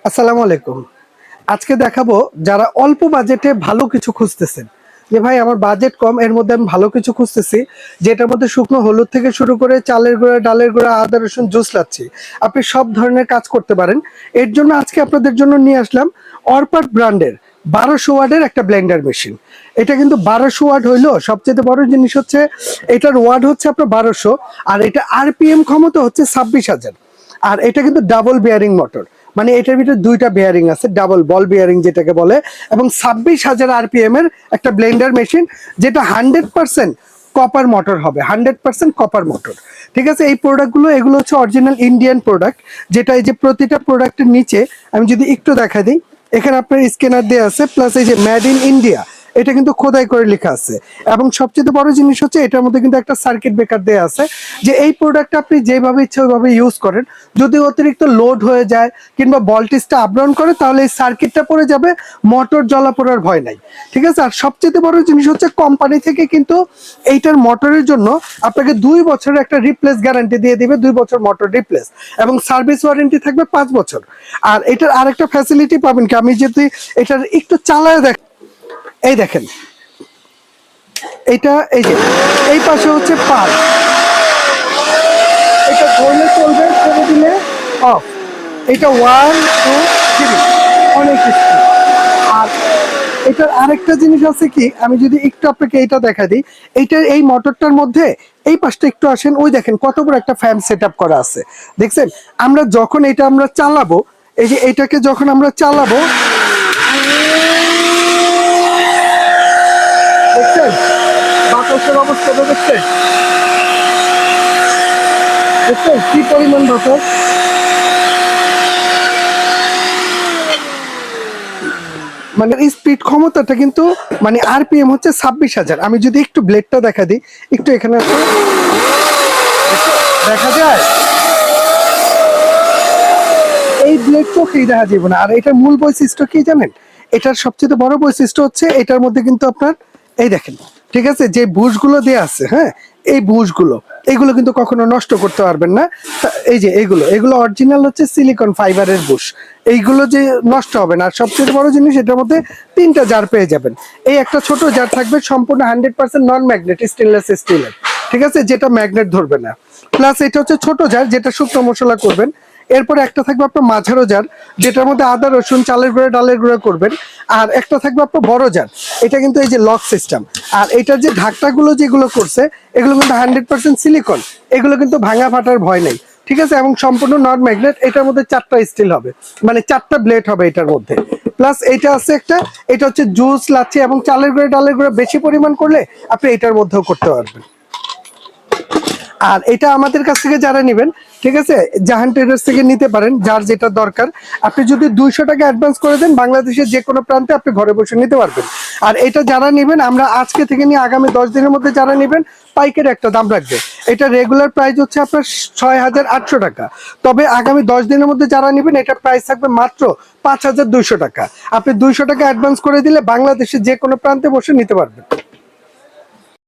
আসসালামু আলাইকুম। আজকে দেখাবো যারা অল্প বাজেটে ভালো কিছু খুঁজতেছেন, যে ভাই আমার বাজেট কম, এর মধ্যে আমি ভালো কিছু খুঁজতেছি, যেটার মধ্যে শুকনো হলুদ থেকে শুরু করে চালের গুঁড়া, ডালের গুঁড়া, আদা রসুন জুস লাচ্ছি, আপনি সব ধরনের কাজ করতে পারেন। এর জন্য আজকে আপনাদের জন্য নিয়ে আসলাম অরপাট ব্র্যান্ডের 1200 ওয়াটের একটা ব্লেন্ডার মেশিন। এটা কিন্তু 1200 ওয়াট হইলো সবচেয়ে বড় জিনিস হচ্ছে এটার ওয়াট হচ্ছে আপনার 1200, আর এটা আরপিএম ক্ষমতা হচ্ছে 26,000। আর এটা কিন্তু ডাবল বিয়ারিং মোটর, মানে এটার ভিতরে দুইটা বিয়ারিং আছে, ডাবল বল বিয়ারিং যেটাকে বলে, এবং 26,000 আরপিএম এর একটা ব্লেন্ডার মেশিন, যেটা 100% কপার মোটর হবে, 100% কপার মোটর। ঠিক আছে, এই প্রোডাক্টগুলো এগুলো হচ্ছে অরিজিনাল ইন্ডিয়ান প্রোডাক্ট, যেটা এই যে প্রতিটা প্রোডাক্টের নিচে আমি যদি একটু দেখা দিই, এখানে আপনার স্ক্যানার দেওয়া আছে, প্লাস এই যে মেড ইন ইন্ডিয়া এটা কিন্তু খোদাই করে লেখা আছে। এবং সবচেয়ে বড় জিনিস হচ্ছে এটার মধ্যে কিন্তু একটা সার্কিট ব্রেকার দেওয়া আছে, যে এই প্রোডাক্টটা আপনি যেভাবে ইচ্ছা ওইভাবে ইউজ করেন, যদি অতিরিক্ত লোড হয়ে যায় কিংবা ভোল্টেজটা আপ ডাউন করে, তাহলে এই সার্কিটটা পড়ে যাবে, মোটর জ্বলা পোড়ার ভয় নাই। ঠিক আছে, আর সবচেয়ে বড় জিনিস হচ্ছে কোম্পানি থেকে কিন্তু এইটার মোটরের জন্য আপনাকে 2 বছরের একটা রিপ্লেস গ্যারান্টি দিয়ে দিবে, 2 বছর মোটর রিপ্লেস, এবং সার্ভিস ওয়ারেন্টি থাকবে 5 বছর। আর এটার আরেকটা ফ্যাসিলিটি পাবেন কি, আমি যদি এটার একটু চালায় দেখ, এই দেখেন, এটা এই যে এই পাশে হচ্ছে পার, এটা ধরলে চলবে, ছেড়ে দিলে অফ। এটা 1 2 3, অনেক স্পিড। আর এটার আরেকটা জিনিস আছে কি, আমি যদি একটু আপনাকে এটা দেখা দিই, এইটার এই মোটরটার মধ্যে এই পাশটা একটু আসেন, ওই দেখেন কত বড় একটা ফ্যান সেট আপ করা আছে, দেখছেন? আমরা যখন এটা আমরা চালাবো, এই যে এটাকে যখন আমরা চালাবো, দেখছেন বাতাসের অবস্থাটা, দেখছেন দেখছেন কি পরিমাণ বাতাস। মানে স্পিড ক্ষমতাটা কিন্তু, মানে আরপিএম হচ্ছে 26,000। আমি যদি একটু ব্লেডটা দেখা দিই, একটু এখানে আছে, দেখা যায় এই ব্লেড চোখেই দেখা যাবে না। আর এটার মূল বৈশিষ্ট্য কি জানেন? এটার সবচেয়ে বড় বৈশিষ্ট্য হচ্ছে এটার মধ্যে কিন্তু আপনার এই দেখেন, ঠিক আছে, যে বুশগুলো দেয়া আছে, হ্যাঁ, এই বুশগুলো এগুলো কিন্তু কখনো নষ্ট করতে পারবেন না। এই যে এগুলো অরিজিনাল হচ্ছে সিলিকন ফাইবারের বুশ, এইগুলো যে নষ্ট হবে না। আর সবচেয়ে বড় জিনিস, এটার মধ্যে 3টা জার পেয়ে যাবেন। এই একটা ছোট জার থাকবে সম্পূর্ণ 100% নন ম্যাগনেট স্টেনলেস স্টিলের, ঠিক আছে, যেটা ম্যাগনেট ধরবে না। প্লাস এটা হচ্ছে ছোট জার, যেটা শুকনো মশলা করবেন। এরপরে একটা থাকবে আপনার মাঝারো জার, যেটার মধ্যে আদা রসুন চালের গুঁড়া ডালের গুঁড়া করবেন। আর একটা থাকবে আপনার বড় জার, এটা কিন্তু এই যে লক সিস্টেম। আর এটার যে ঢাকনাগুলো যেগুলো করছে, এগুলো কিন্তু 100% সিলিকন, এগুলো কিন্তু ভাঙা ফাটার ভয় নেই। ঠিক আছে, এবং সম্পূর্ণ নন ম্যাগনেট। এটার মধ্যে 4টা স্টিল হবে, মানে 4টা ব্লেড হবে এটার মধ্যে। প্লাস এটা আছে একটা, এটা হচ্ছে জুস লাচ্ছি এবং চালের গুঁড়া ডালের গুঁড়া বেশি পরিমাণ করলে আপনি এটার মধ্যেও করতে পারবেন। আর এটা আমাদের কাছ থেকে যারা নেবেন, ঠিক আছে, জাহান ট্রেডার্স থেকে নিতে পারেন, যার যেটা দরকার। আপনি যদি 200 টাকা অ্যাডভান্স করে দেন, বাংলাদেশের যে কোনো প্রান্তে আপনি ঘরে বসে নিতে পারবেন। আর এটা যারা নেবেন, আমরা আজকে থেকে নিয়ে আগামী 10 দিনের মধ্যে যারা নেবেন, পাইকারি একটা দাম রাখবে। এটা রেগুলার প্রাইস হচ্ছে আপনার 6,800 টাকা, তবে আগামী 10 দিনের মধ্যে যারা নেবেন, এটা প্রাইস থাকবে মাত্র 5,200 টাকা। আপনি 200 টাকা অ্যাডভান্স করে দিলে বাংলাদেশের যে কোনো প্রান্তে বসে নিতে পারবেন।